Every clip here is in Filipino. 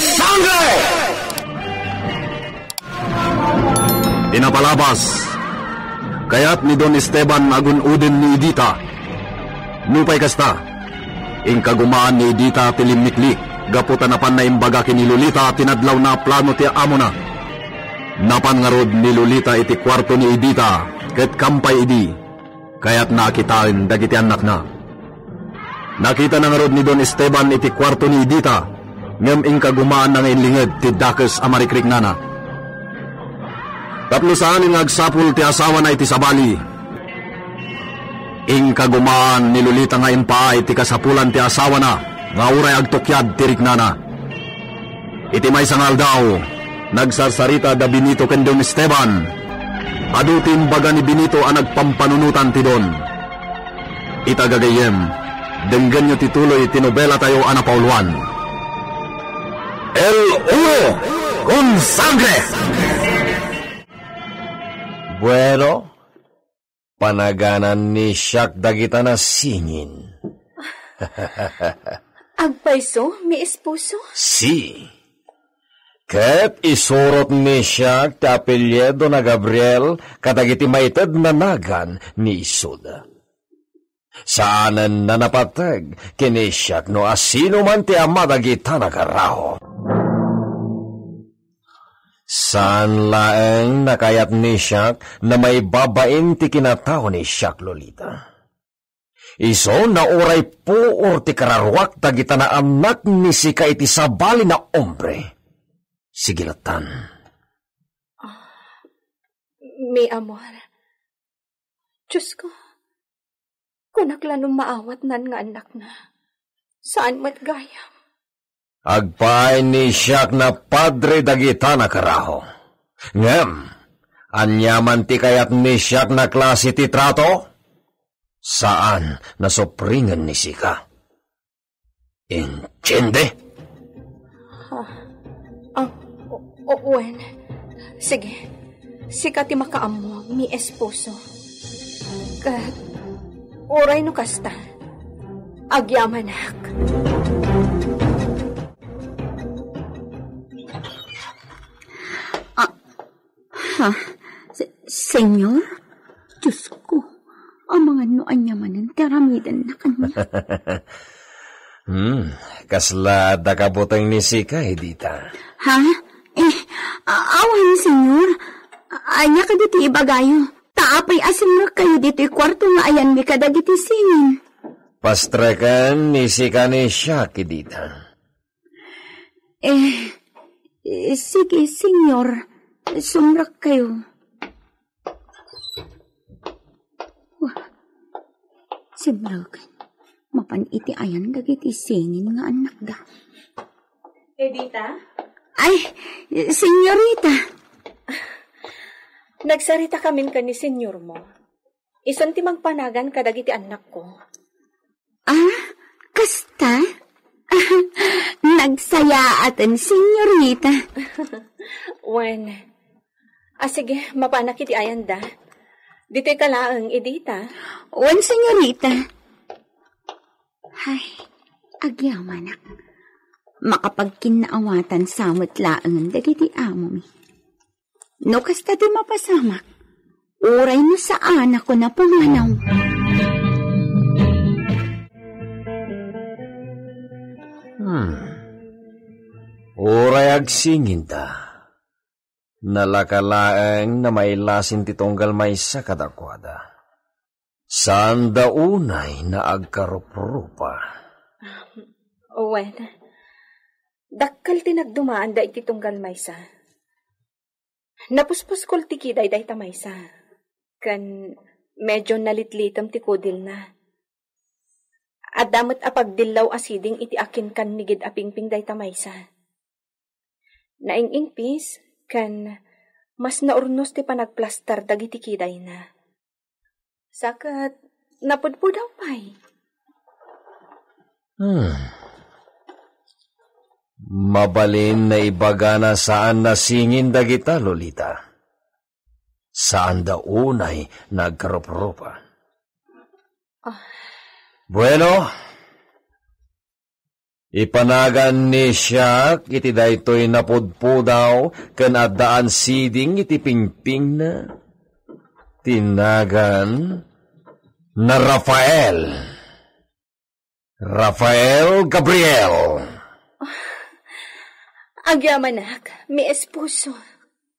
sangre! Tinapalabas, kaya't ni Don Esteban agunudin ni Edita. Nupay kasta, ingkagumaan ni Edita tilimnikli, gaputanapan na imbaga kini Lolita tinadlaw na plano ti amo na. Napangarod ni Lolita iti kwarto ni Edita, ket kampay idi, kaya't nakitain dagiti anak na. Nakita na nga rod ni Don Esteban iti kwarto ni Edita, ngem ingkagumaan na ngayon ti dakes amarikrik nana. Tapno saan yung agsapul ti asawa na iti sabali. Ingkagumaan ni Lolita nga impaay ti kasapulan ti asawa na, nga uray agtukyad ti riknana. Iti may sangal daw, nagsarsarita da Benito ken Don Esteban. Adutin baga ni Benito ang nagpampanunutan ti Don. Itagagayem, denggan nyo tituloy tinobela tayo anapauluan. El Uno con Sangre! Bueno, panaganan ni Siak dagita na singin. Agpaiso, mi esposo? Si. Ket isurot ni Siak ti apelyedo na Gabriel kadagiti maited na nagan ni Isoda. Saanen na napatag kini Siak no asino man ti ama dagita na karaho. Saan laeng nakayat ni Siak na may babain ti kinatao ni Siak, Lolita? Iso na uray puor ti kararwak dagita na anak ni sika iti sabali na ombre. Sigilatan. Mi amor. Diyos ko, kunaklanong maawat nan nga anak na. Saan matgayam? Agpaay ni Siak na padre dagita na karaho. Ngem, anyaman ti kayat ni Siak na klase ti trato? Saan nasopringan ni sika? Entiende? Wen. Sige, sika ti makaamo, mi esposo. Kat, oray no kasta, agyamanak. Senyor? Diyos ko, ang mga noan yamanan, karamidan na kanya. Kasla da kabutang ni sika, Edita. Ha? Awan, senyor. Anya ka dito ibagayo. Taapay asin kayo dito kwarto nga ayan mi kadagiti singin. Pastrekan ni sika ni Siak, Edita. Sige, senyor. Sumrak kayo. Simragan. Mapan iti ayan dagiti singin nga anak da. Edita? Ay, senyorita. Nagsarita kamin ka ni senyor mo. Isan ti magpanagan kadagiti anak ko. Kasta? Nagsaya atan, senyorita. Wen. Sige, mapanak iti ayan da. Dito'y kalaang, Edita. Wen, senyorita. Ay, agyamanak. Makapagkinaawatan samot laangan dagiti amo mi. No kasta di mapasamak, uray no saan ako na pumanaw. Uray agsingin ta. Nalakalaeng na mailasin ti tunggal may sa kadakwada. Saan daunay na agkaruprupa? Wen. Dakkal tinagdumaan da iti tunggal maysa. Napuspos kol ti kiday da ita maysa. Kan medyo nalitlitam ti kudil na. At damat apagdilaw asiding iti akin kan nigid apingping da ita maysa. Naing-ingpis, kan mas naurnos ti panagplastar dagiti kiday na. Sakat napudpudaw pa'y. Mabalin na ibaga na saan nasingin dagita, Lolita. Saan da unay nagkarupa-rupa. Bueno, Ipanagan ni siya, iti daytoy napudpudaw, ken addaan siding iti pingping na. Tinagan na Rafael. Rafael Gabriel. Agyamanak, mi esposo.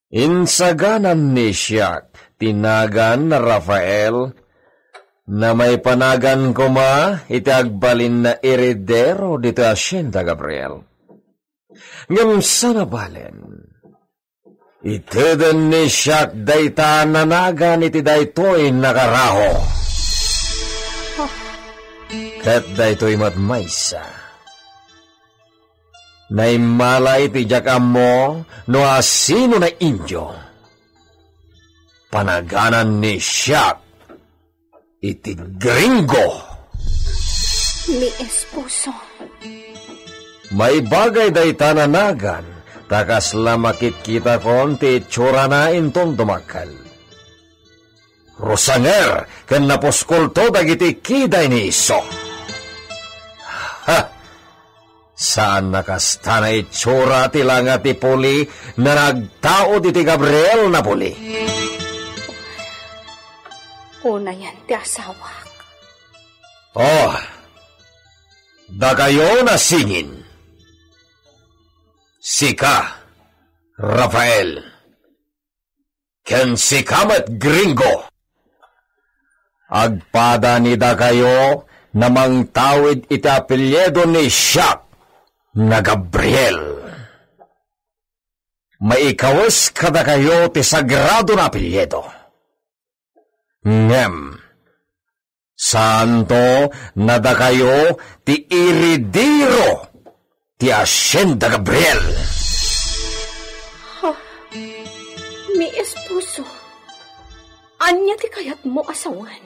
Insaganan ni siya, tinagan na Rafael, na may panagan ko ma, itagbalin na iridero dito asyenda Gabriel. Ngam sana balen, iteden ni siya dayta nanagan iti daytoy nakaraho. Kat daytoy matmaysa. Naimalay ti jakam mo no asino na inyo. Panaganan ni siya iti gringo. Mi esposo. May bagay day tananagan, takas lamakit kita kon ti itsura na inton dumakal. Rosanger, ken naposkulto dagiti kiday ni iso. Ha! Saan nakasta na itsura ti langa ti puli na nagtao ti Gabriel na puli? Una yan ti asawak. Oh, da kayo na singin. Sika, Rafael. Ken sikamat gringo. Agpada ni da kayo namang tawid iti apelyedo ni siya na Gabriel. Maikawas kada kayo ti sagrado na apelyedo. Ngem, santo nada kayo ti iridiro ti asyenda Gabriel. Ha, mi esposo. Anya ti kayat mo asawan?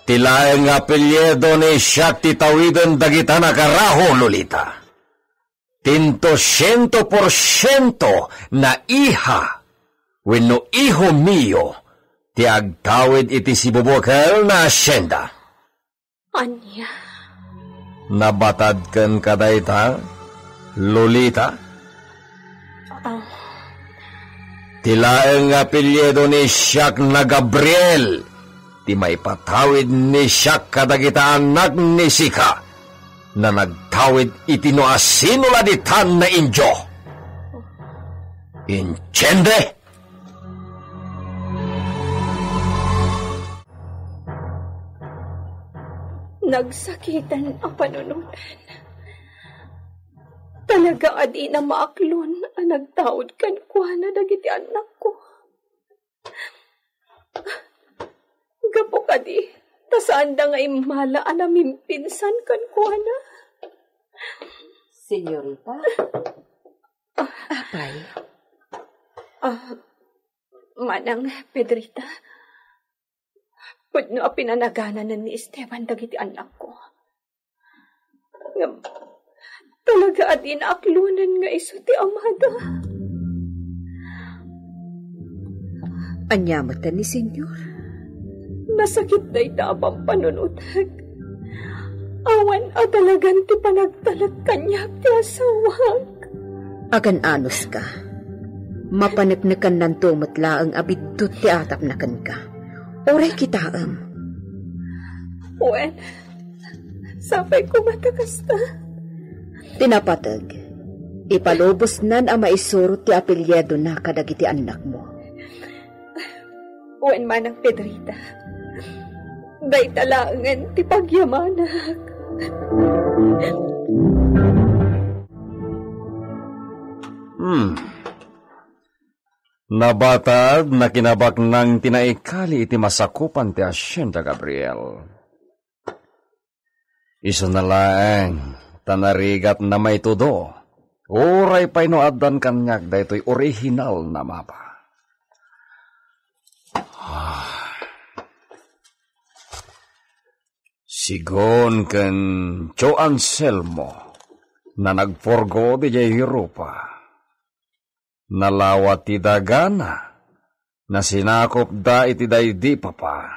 Tilaeng apelyedo ni siya ti tawiden dagita nakaraho, Lolita. Tinto 100% na iha wenno iho miyo ti agtawid iti sibubukal na asyenda. Anya? Nabatad ken kadayta, Lolita? Tilaeng apelyedo ni siya na Gabriel, ti may patawid ni siya kadagita anak ni Sika, na nagtawid iti no asino laditan na injo. Inchende? Nagsakitan ang panunutan. Talaga adi na maaklon ang nagtaod kan kuha na dagiti anak ko. Gapo kadi, tasaan da nga imala anaming pinsan kan kuha na. Senyorita? Apay? Manang Pedrita, pudno a pinanaganan na ni Esteban dagiti anak ko. Talaga adi na aklunan nga iso ti amada. Anyamatan ni senyor? Nasakit na itabang panunutag. Awan a talagan ti panagtalag kanyak ti asawag. Agan anos ka. Mapanagnakan nanto matlaang abidtot ti atap na kan ka. Oray kitaam. Wen, sapay ko matakasta. Tinapatag. Ipalubos nan ang maisuro ti apelyedo na kadagiti anak mo. Wen manang Pedrita. Day talangan ti pagyamanak. Nabatag na kinabak ng tinaikali iti masakupan ti asyenda Gabriel. Iso na lang, tanarigat na may tudo. Uray pa'y no addan kanyak daytoy original na mapa. Sigon ken Joe Anselmo na nagforgo di Europa. Nalawat ti dagana na sinakop da iti daydi papa.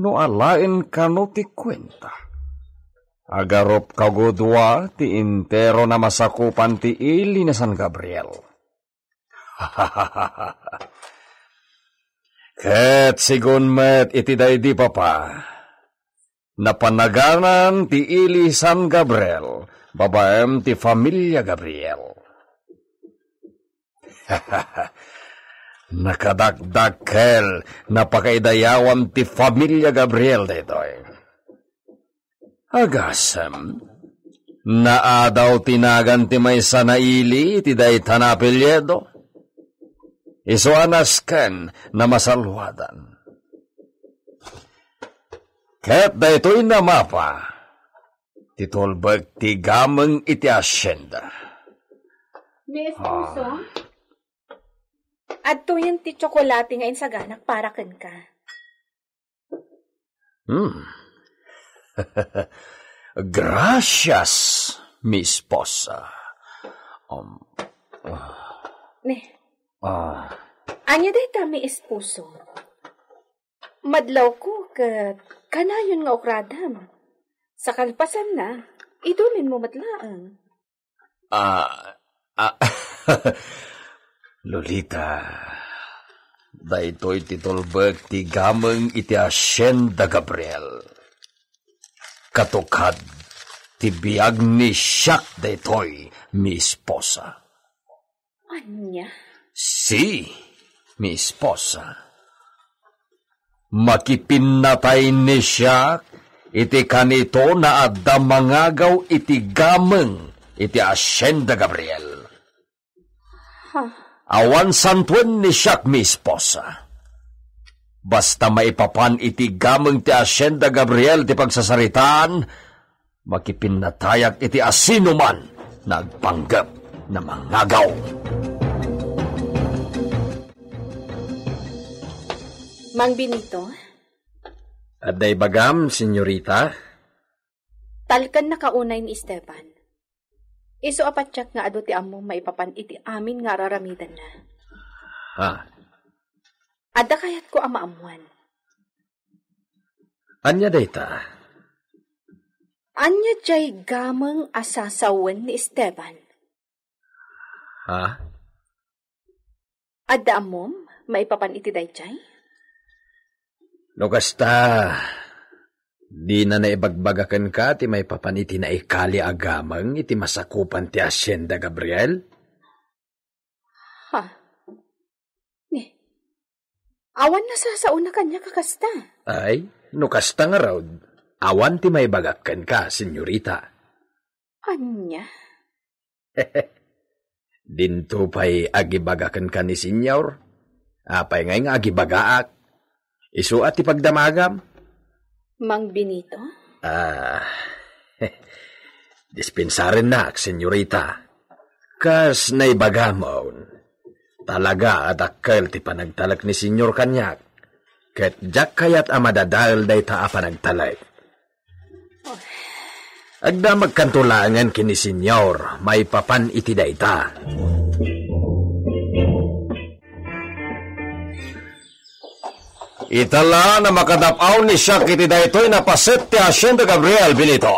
No alain kano ti kwenta. Agarop kagudwa ti intero na masakupan ti ili na San Gabriel. Ket sigun met iti daydi papa, napanaganan ti ili San Gabriel, babaem ti familia Gabriel. Nakadagdagkel, napakaidayawam ti familia Gabriel daytoy. Agasem, naadaw tinagan ti maysa na ili ti dayta na apelyedo. Isuanas ken na masalwadan. Ket daytoy na mapa, titulbag ti gameng iti asyenda. Ni Esposo? Adto yan ti tsokolate ngayon sa ganak para ken ka. Gracias, mi esposa. Anya day ta, mi esposo. Madlaw ko kat kanayon nga okradam. Sa kalpasan na, idulin mo matlaang. Lolita, daytoy titulbag ti gameng iti asyenda Gabriel. Katukad ti biag ni siak daytoy, mi esposa. Anya? Si, mi esposa. Makipinatay ni siak iti kanito na adda mangagaw iti gameng iti asyenda Gabriel. Awan santwen ni siak mi esposa. Basta maipapan iti gameng ti asyenda Gabriel ti pagsasaritaan, makipinatayak iti asinuman nagpanggap na mangagaw. Mang Benito? Aday bagam, senyorita? Talkan na kaunay ni Esteban. Iso apatsak nga ado ti amo maipapan iti amin nga raramidan na. Adda kayat ko amaamuan. Anya dayta? Anya jay gamang asasawan ni Esteban. Adda amom maipapan iti dayjay? No kasta, di na naibagbagakan ka ti may papaniti na ikali agamang iti masakupan ti asyenda Gabriel? Awan na sasauna kanya kakasta. Ay, no kasta nga raw, awan ti may bagakan ka, senyorita. Anya? Dinto pa'y agibagakan ka ni senyor. Apay ngay nga agibagaak. Isu at ipagdamagam. Mang Benito? Dispensaren na, senyorita. Kas naibagamon. Talaga at akkel ti panagtalak ni senyor kanyak. Ket jak kayat amadadal day ta panagtalak. Agda magkantulangan kini senyor, may papan iti dayta. Itala na makadapaw ni siya kiti daytoy na paset ti asyenda Gabriel, Benito.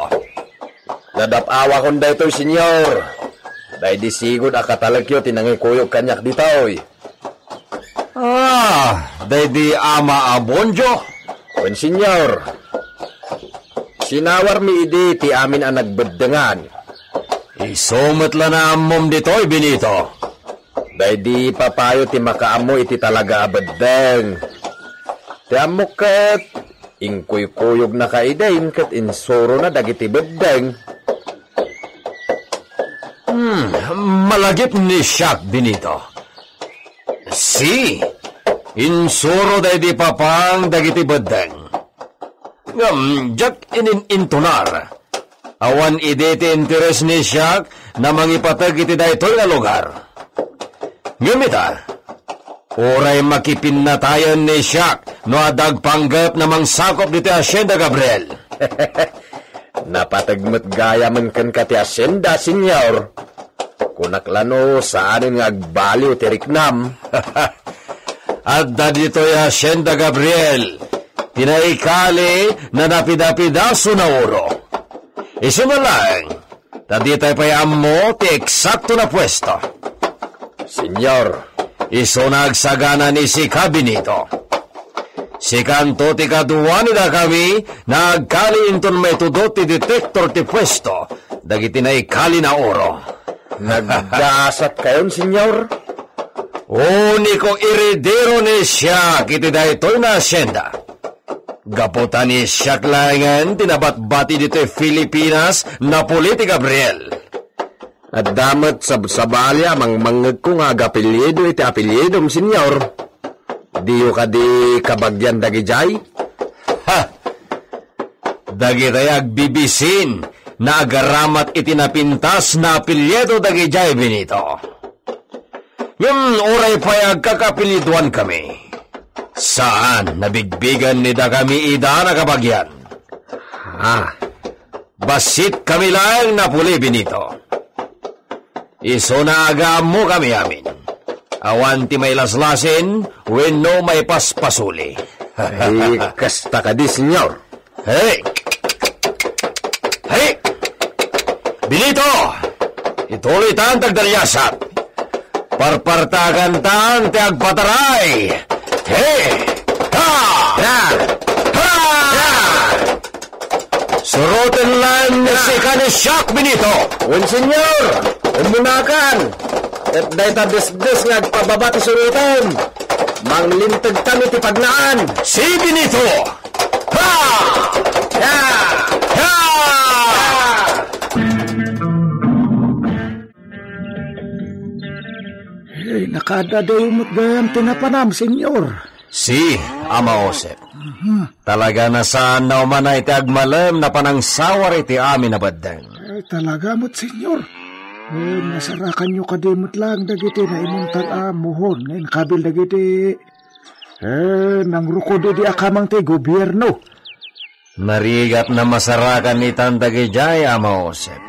Nadapawa kon daytoy senyor. Day di sigod akatalagyo tinangikuyog kanyak ditoy. Day di ama abonjo. Wen senyor. Sinawar mi idi ti amin ang nagbeddengan. Isumet la na amom ditoy, Benito. Day di papayo ti makaamo iti talaga abeddeng. Ti amok ket ingkuy-kuyog na kaidain ket insuro na dagiti beddeng. Malagip ni siya, Benito. Si, insuro day di papang dagiti beddeng. Jak inintunar. Awan idete interes ni siya na mangipatag iti daytoy na lugar. Ngamita, oray makipinatayan ni siya no adagpanggap na mangsakop diti asyenda Gabriel. Napatagmet gaya man kan kati asyenda, senyor. Kunaklano saanin nga agbaliw ti riknam. Adda dito'y asyenda Gabriel. Pinaikali na napidapidaso na oro. Iso na lang, tadi tayo payam mo ti eksakto na pwesto. Senyor, Iso nagsagana ni si Kabinito. Si kanto ti kaduwa nila kami, nagkaliinton may tudot ti detektor ti pwesto, dagiti na ikali na oro. nagdasat kayon, senyor? Uniko iridero ni siya, kiti daytoy na asyenda. Gaputan ni siya klangan, tinabat-bati dito Filipinas, Napoli ti Gabriel. At damat sa balya, mangmangag ko nga agapelyedo iti apelyedom, senyor. Diyo ka di kabagyan dagijay? Ha! Dagitay agbibisin, na agaramat itinapintas na apelyedo dagijay Benito. Yung oray pa agkakapiliduan kami. Saan nabigbigan ni da kami ida na kabagyan? Basit kami lang na puli, Benito. Iso na aga mo kami amin. Awan ti may laslasin, wenno may paspasuli. Ay, kasta ka di, senyor. Hey! Hey! Benito! Ituloy tan tagdalyasat. Parpartagan tan ti agpataray. Hey! Ha! Ya! Ha! Surutin lang si Kanisyak, Benito. Un, senyor! Umunakan! At dahil des nagpababa ti surutan. Manglintag kami ti pagnaan. Si Benito! Ha! Ya! Ha! Ay, nakadadayumot gayam tinapanam, senyor. Si Ama Josep. Talaga na saan na umanay iti agmalem na panangsawar iti amin na badang. Ay, talaga mo't, senyor. Eh, nasarakan nyo kadimot lang dagiti na imuntan amuhon. Ngayon, kabil dagiti nangrukod di akamang ti gobyerno. Narigat na masarakan ni Tandagijay, Ama Josep.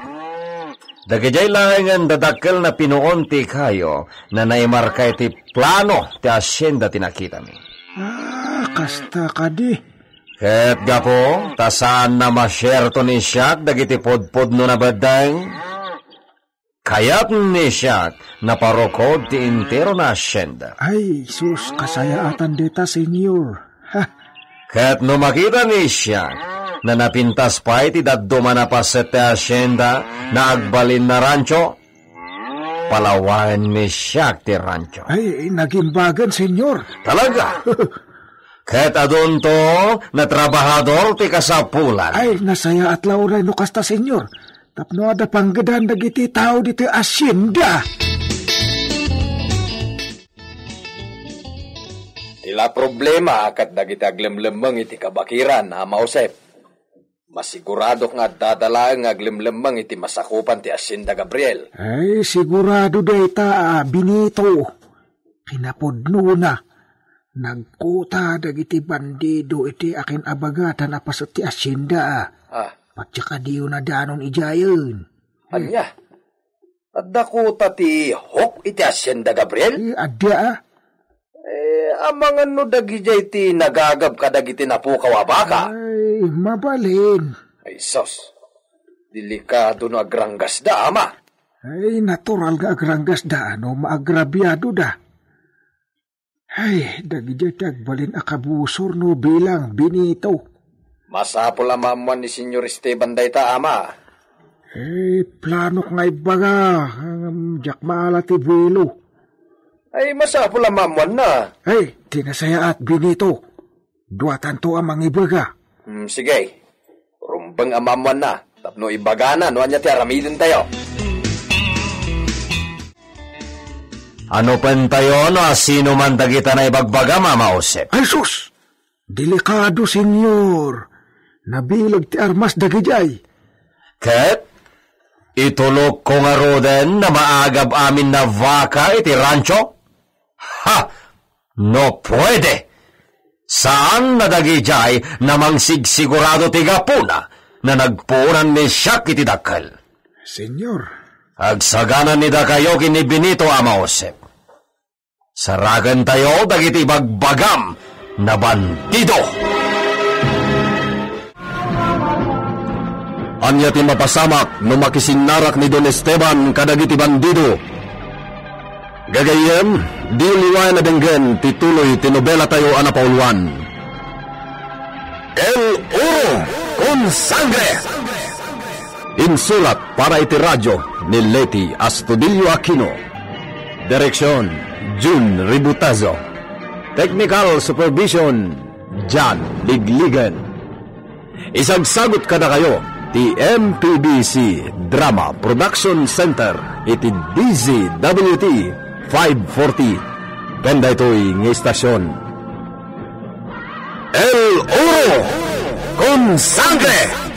Dagijay lang ang dadakkel na pinuon ti kayo na naimarka iti plano ti asyenda tinakita mi. Kasta ka di. Ket gapo, tasaan na masyerto ni Siak dagiti podpod no nabadang. Kayat ni Siak na parokod ti intero na asyenda. Ay, sus, kasayaatan dita, senyor. Ha? Ket no makita ni Siak na napintas pa iti daduma na paset ti asyenda na agbalin na rancho, palawan ni Siak ti rancho. Ay, nagimbagan, senyor. Talaga? Ket adun to na trabahador ti kasapulan. Ay, nasaya at lauray no kasta, senyor. Tapno ada panggadan dagiti tao diti asyenda. Tila problema kat dagiti aglemlemmeng iti kabakiran, Ama Josep. Masigurado nga dadalaeng aglemlemmeng iti masakupan ti asyenda Gabriel. Ay, sigurado dayta, Benito. Pinapudno na. Nagkuta dagiti bandido iti akin abagatan apasot ti asyenda. Patsaka diyo na danon ijayon. Anya? Addakuta ti hok iti asyenda Gabriel? Adya. Amangan no dagijay ti nagagab ka dagiti napukaw a baka. Ay, mabalin. Ay sos, delikado no agranggas da, Ama. Ay, natural nga agranggas da, no maagrabyado da. Ay, dagijay tagbalin akabusor no bilang Benito. Masapol amamuan ni Senyor Esteban dayta, Ama. Plano nga ibaga, jak maala ti buelo. Ay, masapol amamuan na. Ay, tinasaya at Benito. Duwatan to amang ibaga. Sige, rumbang amamuan na. Tapno ibaga na, no anya ti aramidin tayo. Ano pen tayo no sino man dagita na ibagbaga, Mama Josep? Ay, sus! Delikado, senyor. Nabilag ti armas dagijay. Ket, itulog ko nga roden na maagab amin na vaka iti rancho? Ha! No pwede! Saan na dagijay namang sigsigurado ti gapuna na nagpunan ni Siak iti dakkel? Senyor. Agsaganan ni da kayo kini Benito, Ama Josep. Saragan tayo dagiti bagbagam na bandido. Anya ti mapasamak no makisinarak ni Don Esteban kadagiti bandido. Gagayem, di liwayan na denggen tituloy tinobela tayo anapauluan. El Oro con Sangre! Insulat para iti radyo ni Leti Astudillo Aquino. Direksyon, June Ributazo. Technical Supervision, John Ligligan. Isagsagot kada kayo ti MPBC Drama Production Center iti DZWT 540 kanda ito'y ng istasyon. El Oro con Sangre!